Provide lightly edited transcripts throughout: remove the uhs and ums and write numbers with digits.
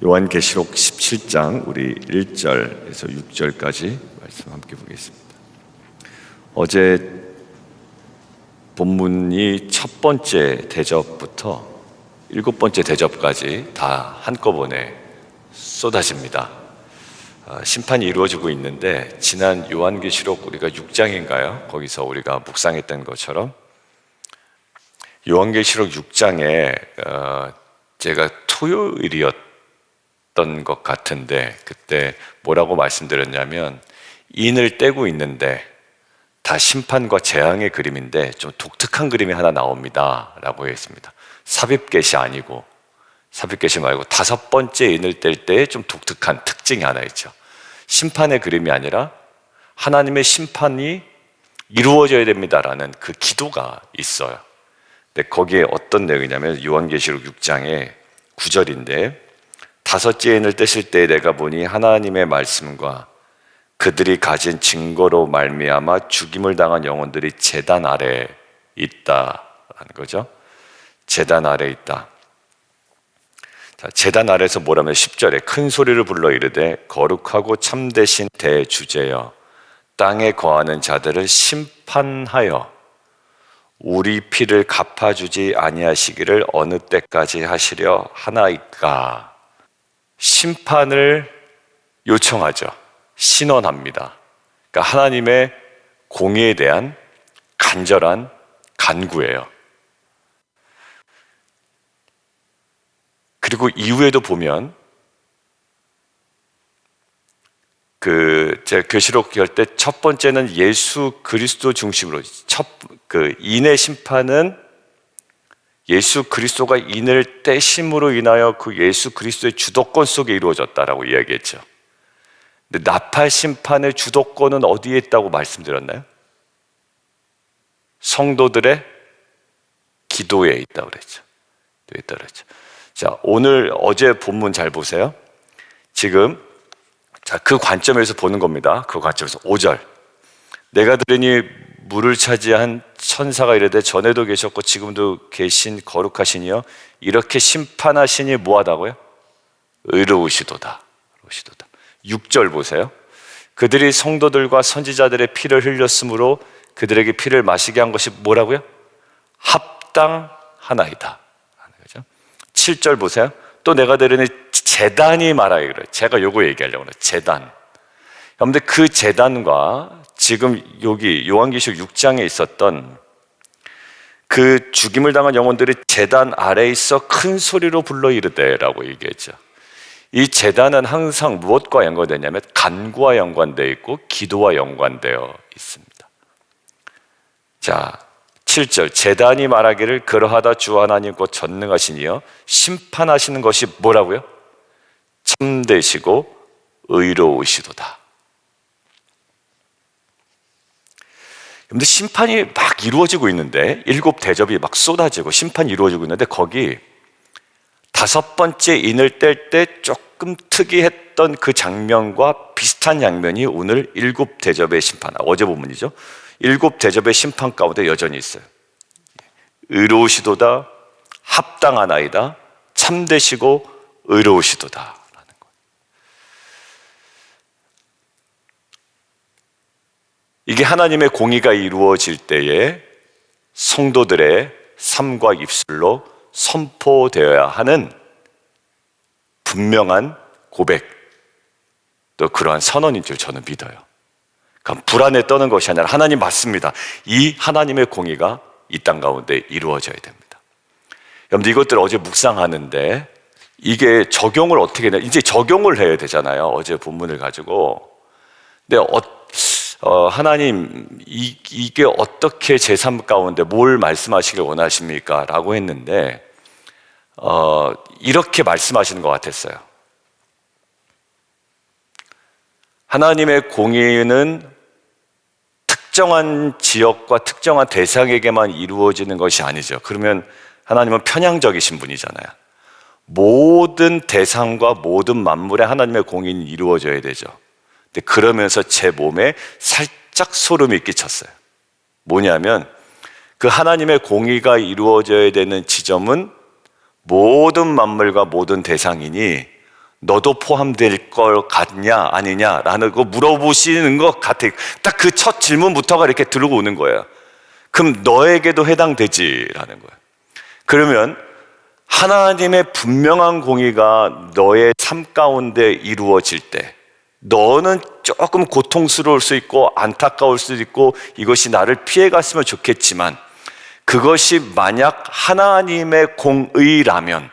요한계시록 17장 우리 1절에서 6절까지 말씀 함께 보겠습니다. 어제 본문이 첫 번째 대접부터 일곱 번째 대접까지 다 한꺼번에 쏟아집니다. 심판이 이루어지고 있는데 지난 요한계시록 우리가 6장인가요? 거기서 우리가 묵상했던 것처럼 요한계시록 6장에 제가 토요일이었던 것 같은데 그때 뭐라고 말씀드렸냐면 인을 떼고 있는데 다 심판과 재앙의 그림인데 좀 독특한 그림이 하나 나옵니다 라고 했습니다. 삽입겟이 아니고 삽입겟이 말고 다섯 번째 인을 뗄 때 좀 독특한 특징이 하나 있죠. 심판의 그림이 아니라 하나님의 심판이 이루어져야 됩니다라는 그 기도가 있어요. 근데 거기에 어떤 내용이냐면 요한계시록 6장의 9절인데 다섯째 인을 떼실 때 내가 보니 하나님의 말씀과 그들이 가진 증거로 말미암아 죽임을 당한 영혼들이 제단 아래 있다라는 거죠. 제단 아래 있다. 자, 제단 아래에서 뭐라면 10절에 큰 소리를 불러 이르되 거룩하고 참되신 대주제여 땅에 거하는 자들을 심판하여 우리 피를 갚아주지 아니하시기를 어느 때까지 하시려 하나이까. 심판을 요청하죠. 신원합니다. 그러니까 하나님의 공의에 대한 간절한 간구예요. 그리고 이후에도 보면 제가 계시록 할 때 첫 번째는 예수 그리스도 중심으로 인의 심판은 예수 그리스도가 인을 떼심으로 인하여 그 예수 그리스도의 주도권 속에 이루어졌다라고 이야기했죠. 근데 나팔 심판의 주도권은 어디에 있다고 말씀드렸나요? 성도들의 기도에 있다고 그랬죠. 자, 어제 본문 잘 보세요. 지금 그 관점에서 보는 겁니다. 그 관점에서 5절. 내가 들으니 물을 차지한 천사가 이르되 전에도 계셨고 지금도 계신 거룩하시니요 이렇게 심판하시니 뭐하다고요? 의로우시도다. 6절 보세요. 그들이 성도들과 선지자들의 피를 흘렸으므로 그들에게 피를 마시게 한 것이 뭐라고요? 합당하나이다. 7절 보세요. 또 내가 들으니 제단이 말하기를 그래요. 제가 요거 얘기하려고 그래요. 제단. 여러분들 그 제단과 지금 여기 요한계시록 6장에 있었던 그 죽임을 당한 영혼들이 제단 아래에 있어 큰 소리로 불러 이르되 라고 얘기했죠. 이 제단은 항상 무엇과 연관되냐면 간구와 연관되어 있고 기도와 연관되어 있습니다. 자, 7절 제단이 말하기를 그러하다 주 하나님 곧 전능하시니여 심판하시는 것이 뭐라고요? 참되시고 의로우시도다. 근데 심판이 막 이루어지고 있는데 일곱 대접이 막 쏟아지고 심판이 이루어지고 있는데 거기 다섯 번째 인을 뗄 때 조금 특이했던 그 장면과 비슷한 장면이 오늘 일곱 대접의 심판, 어제 본문이죠. 일곱 대접의 심판 가운데 여전히 있어요. 의로우시도다, 합당하나이다, 참되시고 의로우시도다. 이게 하나님의 공의가 이루어질 때에 성도들의 삶과 입술로 선포되어야 하는 분명한 고백, 또 그러한 선언인 줄 저는 믿어요. 그러니까 불안에 떠는 것이 아니라 하나님 맞습니다. 이 하나님의 공의가 이 땅 가운데 이루어져야 됩니다. 여러분들 이것들 어제 묵상하는데 이게 적용을 어떻게 해야 이제 적용을 해야 되잖아요. 어제 본문을 가지고. 근데 하나님 이게 어떻게 제 삶 가운데 뭘 말씀하시길 원하십니까? 라고 했는데 이렇게 말씀하시는 것 같았어요. 하나님의 공의는 특정한 지역과 특정한 대상에게만 이루어지는 것이 아니죠. 그러면 하나님은 편향적이신 분이잖아요. 모든 대상과 모든 만물에 하나님의 공의는 이루어져야 되죠. 근데 그러면서 제 몸에 살짝 소름이 끼쳤어요. 뭐냐면 그 하나님의 공의가 이루어져야 되는 지점은 모든 만물과 모든 대상이니 너도 포함될 것 같냐 아니냐라는 거 물어보시는 것 같아. 딱 그 첫 질문부터가 이렇게 들고 오는 거예요. 그럼 너에게도 해당되지라는 거예요. 그러면 하나님의 분명한 공의가 너의 삶 가운데 이루어질 때 너는 조금 고통스러울 수 있고 안타까울 수도 있고 이것이 나를 피해갔으면 좋겠지만, 그것이 만약 하나님의 공의라면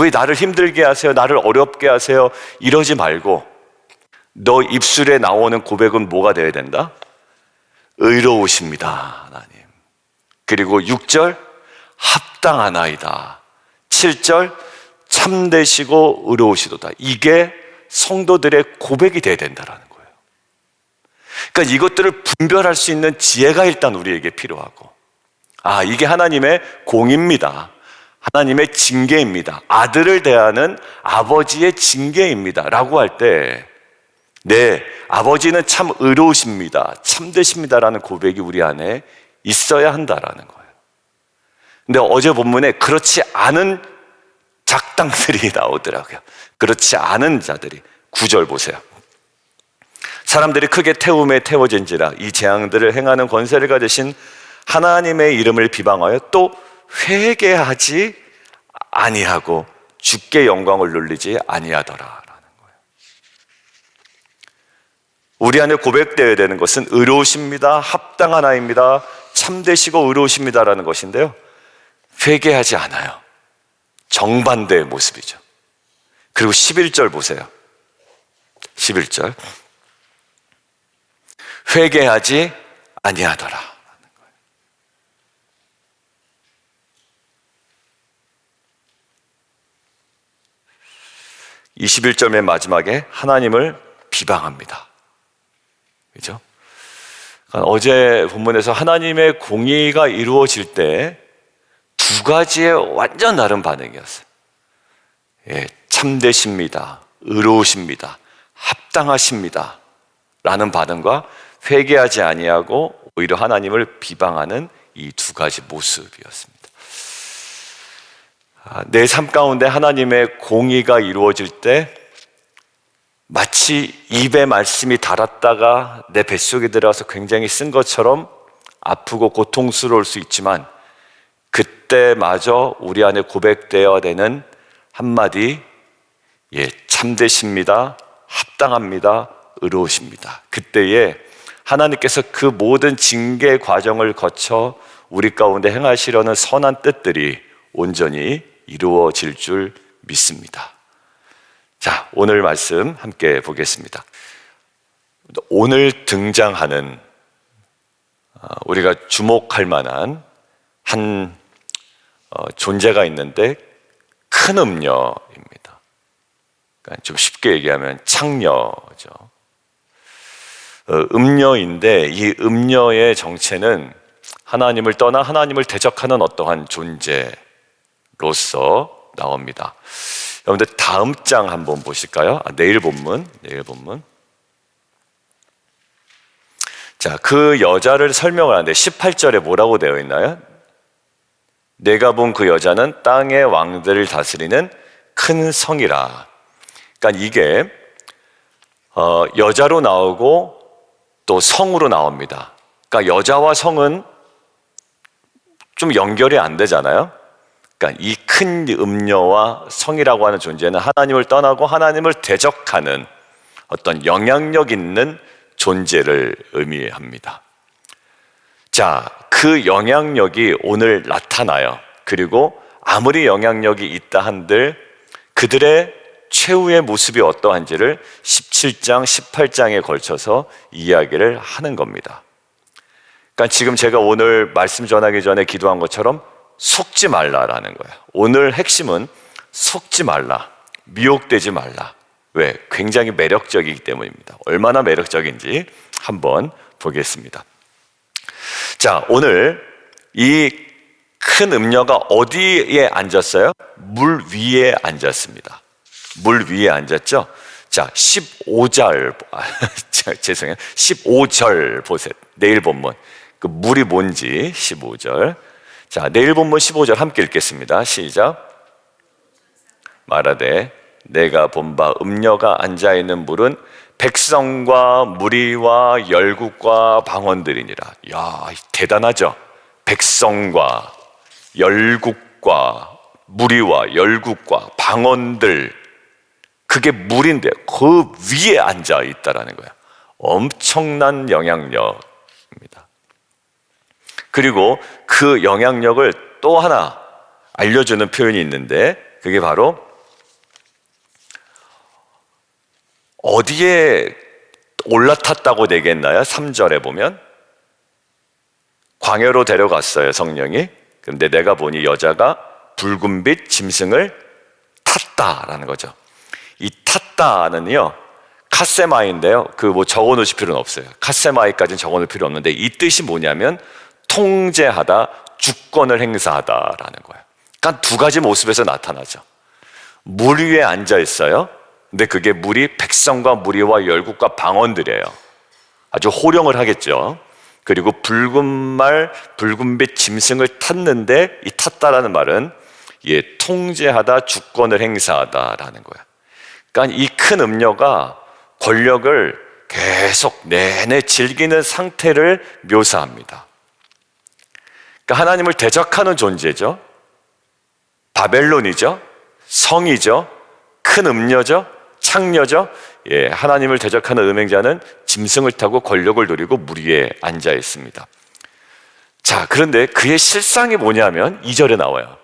왜 나를 힘들게 하세요? 나를 어렵게 하세요? 이러지 말고 너 입술에 나오는 고백은 뭐가 되어야 된다? 의로우십니다, 하나님. 그리고 6절 합당하나이다. 7절 참되시고 의로우시도다. 이게 성도들의 고백이 돼야 된다는 거예요. 그러니까 이것들을 분별할 수 있는 지혜가 일단 우리에게 필요하고, 이게 하나님의 공입니다. 하나님의 징계입니다. 아들을 대하는 아버지의 징계입니다 라고 할 때, 네, 아버지는 참 의로우십니다, 참되십니다라는 고백이 우리 안에 있어야 한다라는 거예요. 근데 어제 본문에 그렇지 않은 작당들이 나오더라고요. 그렇지 않은 자들이. 9절 보세요. 사람들이 크게 태움에 태워진지라 이 재앙들을 행하는 권세를 가지신 하나님의 이름을 비방하여 또 회개하지 아니하고 주께 영광을 돌리지 아니하더라라는 거예요. 우리 안에 고백되어야 되는 것은 의로우십니다, 합당하나입니다, 참되시고 의로우십니다라는 것인데요, 회개하지 않아요. 정반대의 모습이죠. 그리고 11절 보세요. 11절 회개하지 아니하더라. 21절 맨 마지막에 하나님을 비방합니다. 그렇죠? 그러니까 어제 본문에서 하나님의 공의가 이루어질 때 두 가지의 완전 다른 반응이었어요. 참되십니다, 의로우십니다, 합당하십니다 라는 반응과 회개하지 아니하고 오히려 하나님을 비방하는 이 두 가지 모습이었습니다. 내 삶 가운데 하나님의 공의가 이루어질 때 마치 입에 말씀이 닳았다가 내 뱃속에 들어가서 굉장히 쓴 것처럼 아프고 고통스러울 수 있지만, 그때마저 우리 안에 고백되어야 되는 한마디, 참되십니다, 합당합니다, 의로우십니다. 그때에 하나님께서 그 모든 징계 과정을 거쳐 우리 가운데 행하시려는 선한 뜻들이 온전히 이루어질 줄 믿습니다. 자, 오늘 말씀 함께 보겠습니다. 오늘 등장하는 우리가 주목할 만한 한 존재가 있는데 큰 음녀입니다. 그러니까 좀 쉽게 얘기하면 창녀죠. 음녀인데 이 음녀의 정체는 하나님을 떠나 하나님을 대적하는 어떠한 존재로서 나옵니다. 여러분들 다음 장 한번 보실까요? 내일 본문. 자, 그 여자를 설명을 하는데 18절에 뭐라고 되어 있나요? 내가 본 그 여자는 땅의 왕들을 다스리는 큰 성이라. 그러니까 이게 여자로 나오고 또 성으로 나옵니다. 그러니까 여자와 성은 좀 연결이 안 되잖아요. 그러니까 이 큰 음녀와 성이라고 하는 존재는 하나님을 떠나고 하나님을 대적하는 어떤 영향력 있는 존재를 의미합니다. 자, 그 영향력이 오늘 나타나요. 그리고 아무리 영향력이 있다 한들 그들의 최후의 모습이 어떠한지를 17장, 18장에 걸쳐서 이야기를 하는 겁니다. 그러니까 지금 제가 오늘 말씀 전하기 전에 기도한 것처럼 속지 말라라는 거예요. 오늘 핵심은 속지 말라, 미혹되지 말라. 왜? 굉장히 매력적이기 때문입니다. 얼마나 매력적인지 한번 보겠습니다. 자, 오늘 이 큰 음녀가 어디에 앉았어요? 물 위에 앉았습니다. 물 위에 앉았죠? 자, 15절, 죄송해요. 15절 보세요. 내일 본문. 그 물이 뭔지 15절. 자, 내일 본문 15절 함께 읽겠습니다. 시작. 말하되 내가 본 바 음녀가 앉아있는 물은 백성과 무리와 열국과 방언들이니라. 야, 대단하죠? 백성과 열국과 무리와 열국과 방언들, 그게 물인데 그 위에 앉아 있다라는 거예요. 엄청난 영향력입니다. 그리고 그 영향력을 또 하나 알려주는 표현이 있는데, 그게 바로 어디에 올라탔다고 되겠나요? 3절에 보면 광야로 데려갔어요, 성령이. 그런데 내가 보니 여자가 붉은빛 짐승을 탔다라는 거죠. 이 탔다는요, 카세마이인데요, 그 뭐 적어 놓으실 필요는 없어요. 카세마이까지는 적어 놓을 필요 없는데, 이 뜻이 뭐냐면 통제하다, 주권을 행사하다라는 거예요. 그러니까 두 가지 모습에서 나타나죠. 물 위에 앉아 있어요. 근데 그게 물이 백성과 무리와 열국과 방언들이에요. 아주 호령을 하겠죠. 그리고 붉은빛 짐승을 탔는데, 이 탔다라는 말은 통제하다, 주권을 행사하다라는 거예요. 그러니까 이 큰 음녀가 권력을 계속 내내 즐기는 상태를 묘사합니다. 그러니까 하나님을 대적하는 존재죠. 바벨론이죠. 성이죠. 큰 음녀죠. 창녀죠. 하나님을 대적하는 음행자는 짐승을 타고 권력을 누리고 물 위에 앉아 있습니다. 자, 그런데 그의 실상이 뭐냐면 2절에 나와요.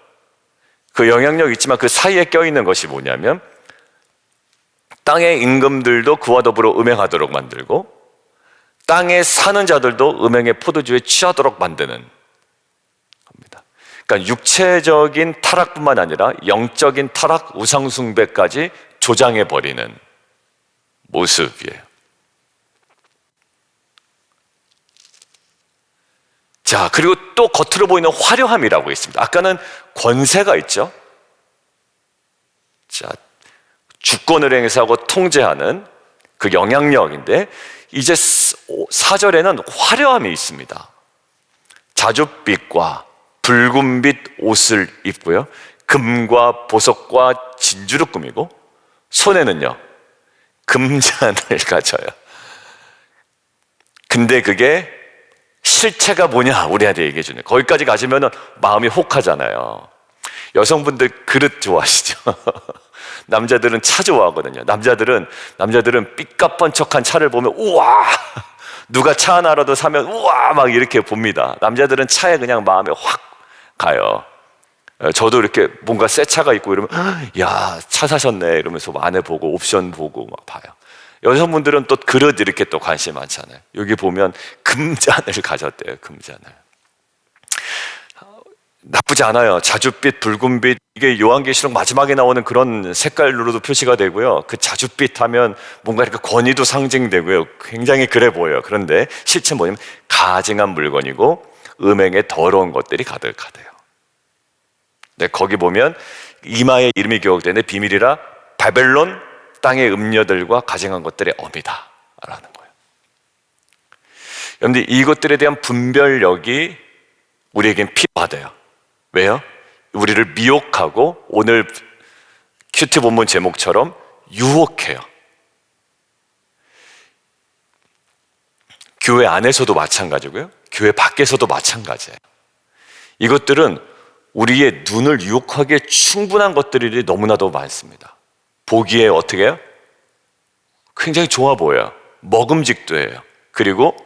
그 영향력 있지만 그 사이에 껴있는 것이 뭐냐면 땅의 임금들도 그와 더불어 음행하도록 만들고 땅에 사는 자들도 음행의 포도주에 취하도록 만드는 겁니다. 그러니까 육체적인 타락뿐만 아니라 영적인 타락, 우상숭배까지 조장해버리는 모습이에요. 자, 그리고 또 겉으로 보이는 화려함이라고 있습니다. 아까는 권세가 있죠. 자, 주권을 행사하고 통제하는 그 영향력인데, 이제 4절에는 화려함이 있습니다. 자줏빛과 붉은빛 옷을 입고요, 금과 보석과 진주를 꾸미고 손에는요 금잔을 가져요. 근데 그게 실체가 뭐냐 우리한테 얘기해 주는, 거기까지 가시면 마음이 혹하잖아요. 여성분들 그릇 좋아하시죠? 남자들은 차 좋아하거든요. 남자들은 삐까뻔쩍한 차를 보면 우와, 누가 차 하나라도 사면 우와 막 이렇게 봅니다. 남자들은 차에 그냥 마음에 확 가요. 저도 이렇게 뭔가 새 차가 있고 이러면 야, 차 사셨네 이러면서 안에 보고 옵션 보고 막 봐요. 여성분들은 또 그릇 이렇게 또 관심 많잖아요. 여기 보면 금잔을 가졌대요. 금잔을. 나쁘지 않아요. 자줏빛, 붉은빛, 이게 요한계시록 마지막에 나오는 그런 색깔로도 표시가 되고요. 그 자줏빛 하면 뭔가 이렇게 권위도 상징되고요. 굉장히 그래 보여요. 그런데 실제 뭐냐면 가증한 물건이고 음행에 더러운 것들이 가득하대요. 네, 거기 보면 이마에 이름이 기록되는데 비밀이라 바벨론 땅의 음녀들과 가증한 것들의 어미다 라는 거예요. 여러분들, 이것들에 대한 분별력이 우리에겐 필요하대요. 왜요? 우리를 미혹하고 오늘 큐티 본문 제목처럼 유혹해요. 교회 안에서도 마찬가지고요, 교회 밖에서도 마찬가지예요. 이것들은 우리의 눈을 유혹하기에 충분한 것들이 너무나도 많습니다. 보기에 어떻게 해요? 굉장히 좋아 보여요. 먹음직도 해요. 그리고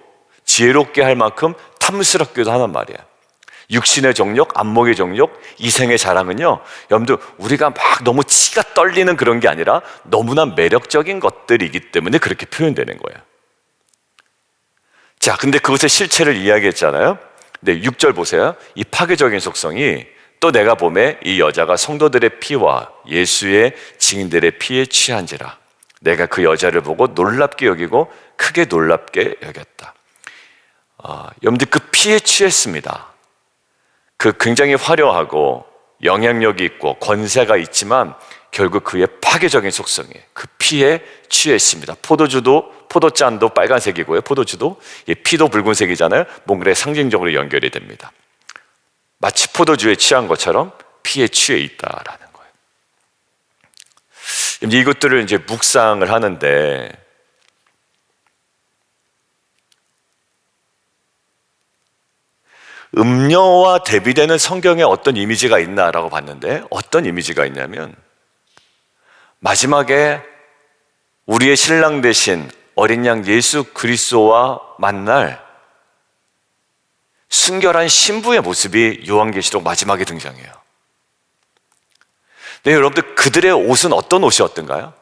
지혜롭게 할 만큼 탐스럽기도 하단 말이에요. 육신의 정욕, 안목의 정욕, 이생의 자랑은요, 여러분들 우리가 막 너무 치가 떨리는 그런 게 아니라 너무나 매력적인 것들이기 때문에 그렇게 표현되는 거예요. 자, 근데 그것의 실체를 이야기했잖아요. 근데 6절 보세요. 이 파괴적인 속성이 또 내가 보매 이 여자가 성도들의 피와 예수의 증인들의 피에 취한지라 내가 그 여자를 보고 놀랍게 여기고 크게 놀랍게 여겼다. 여러분들 그 피에 취했습니다. 그 굉장히 화려하고 영향력이 있고 권세가 있지만 결국 그의 파괴적인 속성이에요. 그 피에 취했습니다. 포도잔도 빨간색이고요, 포도주도 피도 붉은색이잖아요. 뭔가 상징적으로 연결이 됩니다. 마치 포도주에 취한 것처럼 피에 취해 있다라는 거예요. 이제 이것들을 이제 묵상을 하는데 음녀와 대비되는 성경에 어떤 이미지가 있나라고 봤는데 어떤 이미지가 있냐면 마지막에 우리의 신랑 되신 어린 양 예수 그리스도와 만날 순결한 신부의 모습이 요한계시록 마지막에 등장해요. 네, 여러분들 그들의 옷은 어떤 옷이었던가요?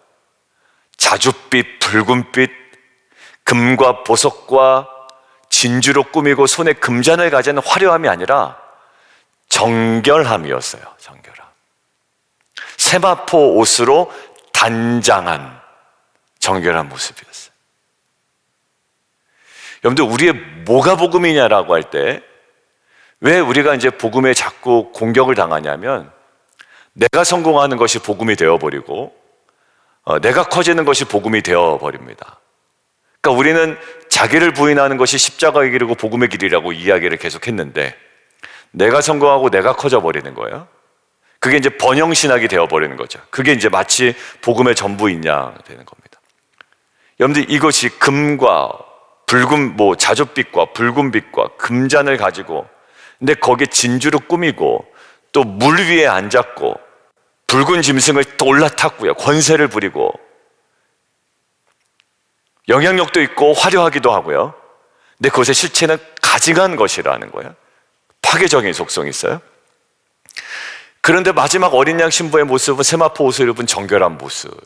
자줏빛, 붉은빛, 금과 보석과 진주로 꾸미고 손에 금잔을 가진 화려함이 아니라 정결함이었어요. 정결함. 세마포 옷으로 단장한 정결한 모습이었어요. 여러분들 우리의 뭐가 복음이냐라고 할 때 왜 우리가 이제 복음에 자꾸 공격을 당하냐면 내가 성공하는 것이 복음이 되어버리고 내가 커지는 것이 복음이 되어버립니다. 그러니까 우리는 자기를 부인하는 것이 십자가의 길이고 복음의 길이라고 이야기를 계속했는데 내가 성공하고 내가 커져버리는 거예요. 그게 이제 번영신학이 되어버리는 거죠. 그게 이제 마치 복음의 전부인 양 되는 겁니다. 여러분들 이것이 금과 붉은 자줏빛과 붉은빛과 금잔을 가지고 근데 거기에 진주로 꾸미고 또 물 위에 앉았고 붉은 짐승을 또 올라탔고요. 권세를 부리고 영향력도 있고 화려하기도 하고요. 근데 그것의 실체는 가증한 것이라는 거예요. 파괴적인 속성이 있어요. 그런데 마지막 어린 양 신부의 모습은 세마포 옷을 입은 정결한 모습이에요.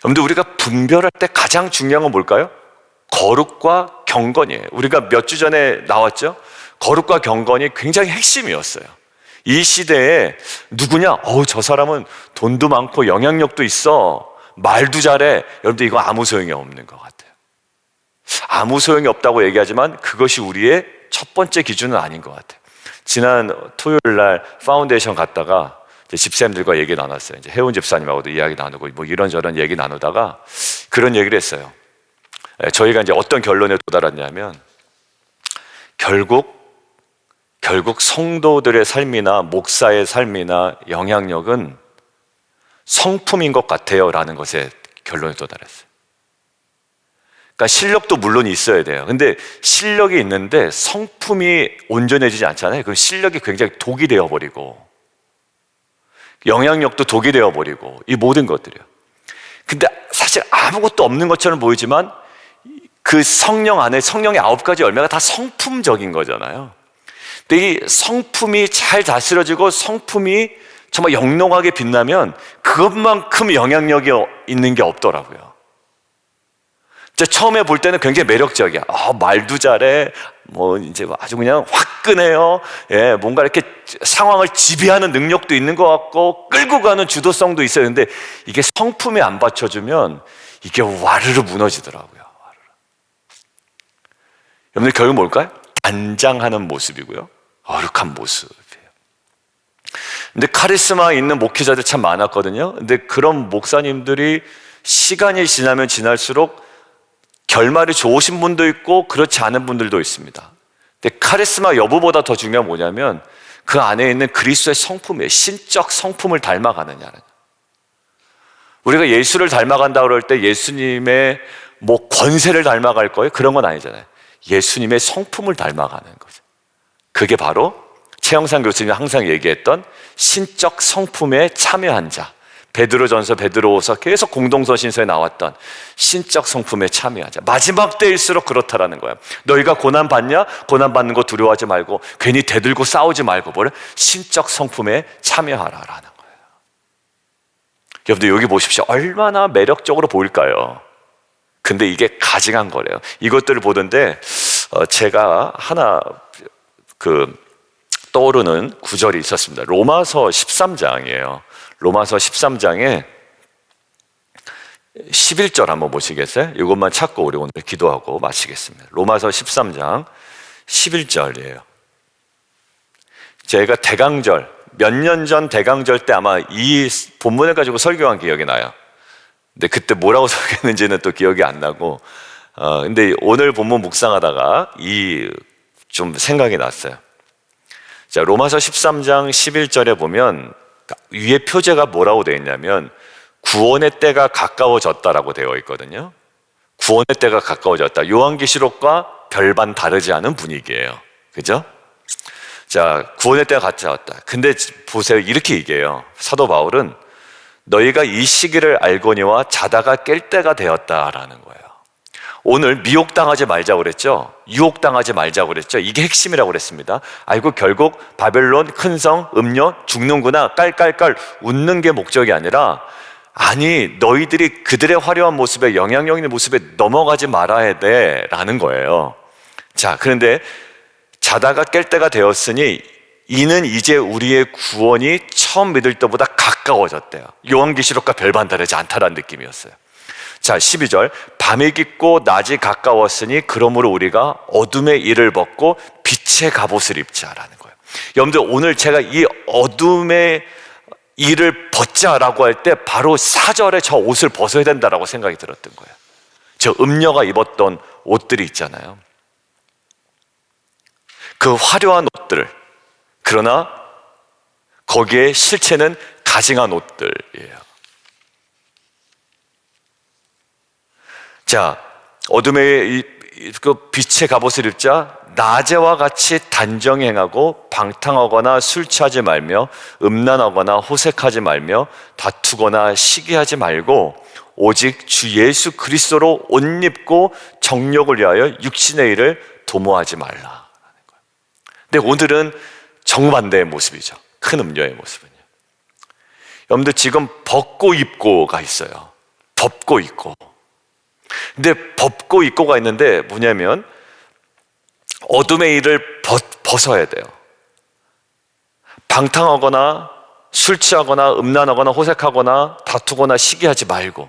여러분들 우리가 분별할 때 가장 중요한 건 뭘까요? 거룩과 경건이에요. 우리가 몇 주 전에 나왔죠? 거룩과 경건이 굉장히 핵심이었어요. 이 시대에 누구냐? 저 사람은 돈도 많고 영향력도 있어. 말도 잘해. 여러분들 이거 아무 소용이 없는 것 같아요. 아무 소용이 없다고 얘기하지만 그것이 우리의 첫 번째 기준은 아닌 것 같아요. 지난 토요일 날 파운데이션 갔다가 집사님들과 얘기 나눴어요. 이제 혜원 집사님하고도 이야기 나누고 이런저런 얘기 나누다가 그런 얘기를 했어요. 저희가 이제 어떤 결론에 도달했냐면 결국 성도들의 삶이나 목사의 삶이나 영향력은 성품인 것 같아요 라는 것에 결론에 도달했어요. 그러니까 실력도 물론 있어야 돼요. 근데 실력이 있는데 성품이 온전해지지 않잖아요. 그럼 실력이 굉장히 독이 되어버리고 영향력도 독이 되어버리고 이 모든 것들이요. 근데 사실 아무것도 없는 것처럼 보이지만 그 성령 안에 성령의 9가지 열매가 다 성품적인 거잖아요. 근데 이 성품이 잘 다스려지고 성품이 정말 영롱하게 빛나면 그것만큼 영향력이 있는 게 없더라고요. 처음에 볼 때는 굉장히 매력적이야. 말도 잘해. 이제 아주 그냥 화끈해요. 예, 뭔가 이렇게 상황을 지배하는 능력도 있는 것 같고 끌고 가는 주도성도 있어요. 근데 이게 성품에 안 받쳐주면 이게 와르르 무너지더라고요. 와르르. 여러분들 결국 뭘까요? 단장하는 모습이고요. 어룩한 모습이에요. 근데 카리스마 있는 목회자들 참 많았거든요. 근데 그런 목사님들이 시간이 지나면 지날수록 결말이 좋으신 분도 있고 그렇지 않은 분들도 있습니다. 근데 카리스마 여부보다 더 중요한 게 뭐냐면 그 안에 있는 그리스도의 성품이에요. 신적 성품을 닮아가느냐는. 우리가 예수를 닮아간다 그럴 때 예수님의 권세를 닮아갈 거예요? 그런 건 아니잖아요. 예수님의 성품을 닮아가는 거죠. 그게 바로 최영상 교수님이 항상 얘기했던 신적 성품에 참여한 자. 베드로전서, 베드로후서 계속 공동서신서에 나왔던 신적 성품에 참여한 자. 마지막 때일수록 그렇다라는 거예요. 너희가 고난 받냐? 고난 받는 거 두려워하지 말고 괜히 대들고 싸우지 말고 신적 성품에 참여하라라는 거예요. 여러분들 여기 보십시오. 얼마나 매력적으로 보일까요? 근데 이게 가증한 거래요. 이것들을 보던데 제가 하나 떠오르는 구절이 있었습니다. 로마서 13장이에요. 로마서 13장에 11절 한번 보시겠어요? 이것만 찾고 우리 오늘 기도하고 마치겠습니다. 로마서 13장 11절이에요. 제가 대강절, 몇 년 전 대강절 때 아마 이 본문을 가지고 설교한 기억이 나요. 근데 그때 뭐라고 설교했는지는 또 기억이 안 나고 근데 오늘 본문 묵상하다가 좀 생각이 났어요. 자, 로마서 13장 11절에 보면 위에 표제가 뭐라고 되어 있냐면 구원의 때가 가까워졌다라고 되어 있거든요. 구원의 때가 가까워졌다. 요한계시록과 별반 다르지 않은 분위기예요. 그죠? 자, 구원의 때가 가까웠다. 근데 보세요. 이렇게 얘기해요. 사도 바울은 너희가 이 시기를 알거니와 자다가 깰 때가 되었다라는 거예요. 오늘 미혹당하지 말자고 그랬죠? 유혹당하지 말자고 그랬죠? 이게 핵심이라고 그랬습니다. 아이고 결국 바벨론 큰 성 음녀 죽는구나 깔깔깔 웃는 게 목적이 아니라, 아니 너희들이 그들의 화려한 모습에 영향력 있는 모습에 넘어가지 말아야 돼 라는 거예요. 자, 그런데 자다가 깰 때가 되었으니 이는 이제 우리의 구원이 처음 믿을 때보다 가까워졌대요. 요한계시록과 별반 다르지 않다라는 느낌이었어요. 자, 12절 밤이 깊고 낮이 가까웠으니 그러므로 우리가 어둠의 일을 벗고 빛의 갑옷을 입자라는 거예요. 여러분들 오늘 제가 이 어둠의 일을 벗자라고 할 때 바로 4절에 저 옷을 벗어야 된다라고 생각이 들었던 거예요. 저 음녀가 입었던 옷들이 있잖아요. 그 화려한 옷들, 그러나 거기에 실체는 가증한 옷들이에요. 자, 어둠의 그 빛의 갑옷을 입자 낮에와 같이 단정히 행하고 방탕하거나 술 취하지 말며 음란하거나 호색하지 말며 다투거나 시기하지 말고 오직 주 예수 그리스도로 옷 입고 정욕을 위하여 육신의 일을 도모하지 말라. 근데 오늘은 정반대의 모습이죠. 큰 음녀의 모습은요. 여러분들 지금 벗고 입고가 있어요. 덮고 입고. 근데 벗고 입고가 있는데 뭐냐면 어둠의 일을 벗어야 돼요. 방탕하거나 술 취하거나 음란하거나 호색하거나 다투거나 시기하지 말고,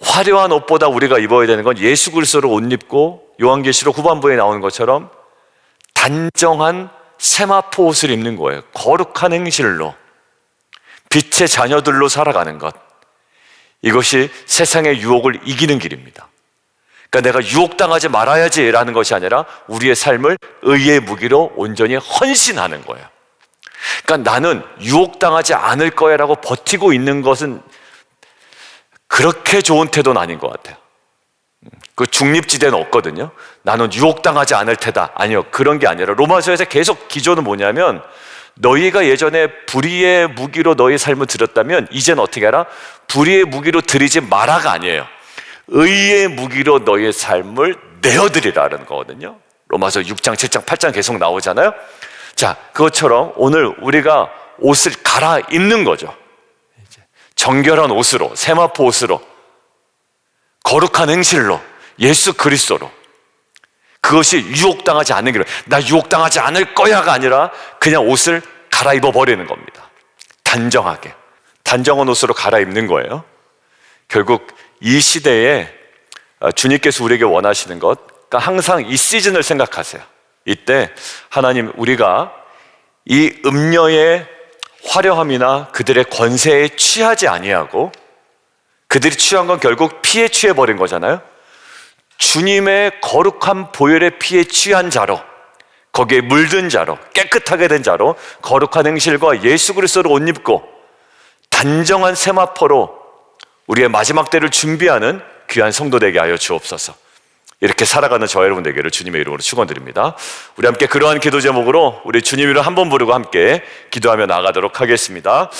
화려한 옷보다 우리가 입어야 되는 건 예수 그리스도로 옷 입고 요한계시록 후반부에 나오는 것처럼 단정한 세마포 옷을 입는 거예요. 거룩한 행실로 빛의 자녀들로 살아가는 것, 이것이 세상의 유혹을 이기는 길입니다. 그러니까 내가 유혹당하지 말아야지라는 것이 아니라 우리의 삶을 의의 무기로 온전히 헌신하는 거예요. 그러니까 나는 유혹당하지 않을 거야 라고 버티고 있는 것은 그렇게 좋은 태도는 아닌 것 같아요. 그 중립지대는 없거든요. 나는 유혹당하지 않을 테다. 아니요, 그런 게 아니라 로마서에서 계속 기조는 뭐냐면 너희가 예전에 불의의 무기로 너희 삶을 들였다면 이제는 어떻게 하라? 불의의 무기로 들이지 마라가 아니에요. 의의 무기로 너희의 삶을 내어드리라는 거거든요. 로마서 6장, 7장, 8장 계속 나오잖아요. 자, 그것처럼 오늘 우리가 옷을 갈아입는 거죠. 정결한 옷으로, 세마포 옷으로, 거룩한 행실로, 예수 그리스도로. 그것이 유혹당하지 않는 길로, 나 유혹당하지 않을 거야가 아니라 그냥 옷을 갈아입어 버리는 겁니다. 단정하게, 단정한 옷으로 갈아입는 거예요. 결국 이 시대에 주님께서 우리에게 원하시는 것, 그러니까 항상 이 시즌을 생각하세요. 이때 하나님, 우리가 이 음녀의 화려함이나 그들의 권세에 취하지 아니하고, 그들이 취한 건 결국 피에 취해버린 거잖아요. 주님의 거룩한 보혈의 피에 취한 자로, 거기에 물든 자로, 깨끗하게 된 자로 거룩한 행실과 예수 그리스도를 옷 입고 단정한 세마포로 우리의 마지막 때를 준비하는 귀한 성도 되게 하여 주옵소서. 이렇게 살아가는 저와 여러분 되기를 주님의 이름으로 축원드립니다. 우리 함께 그러한 기도 제목으로 우리 주님 이름 한번 부르고 함께 기도하며 나아가도록 하겠습니다.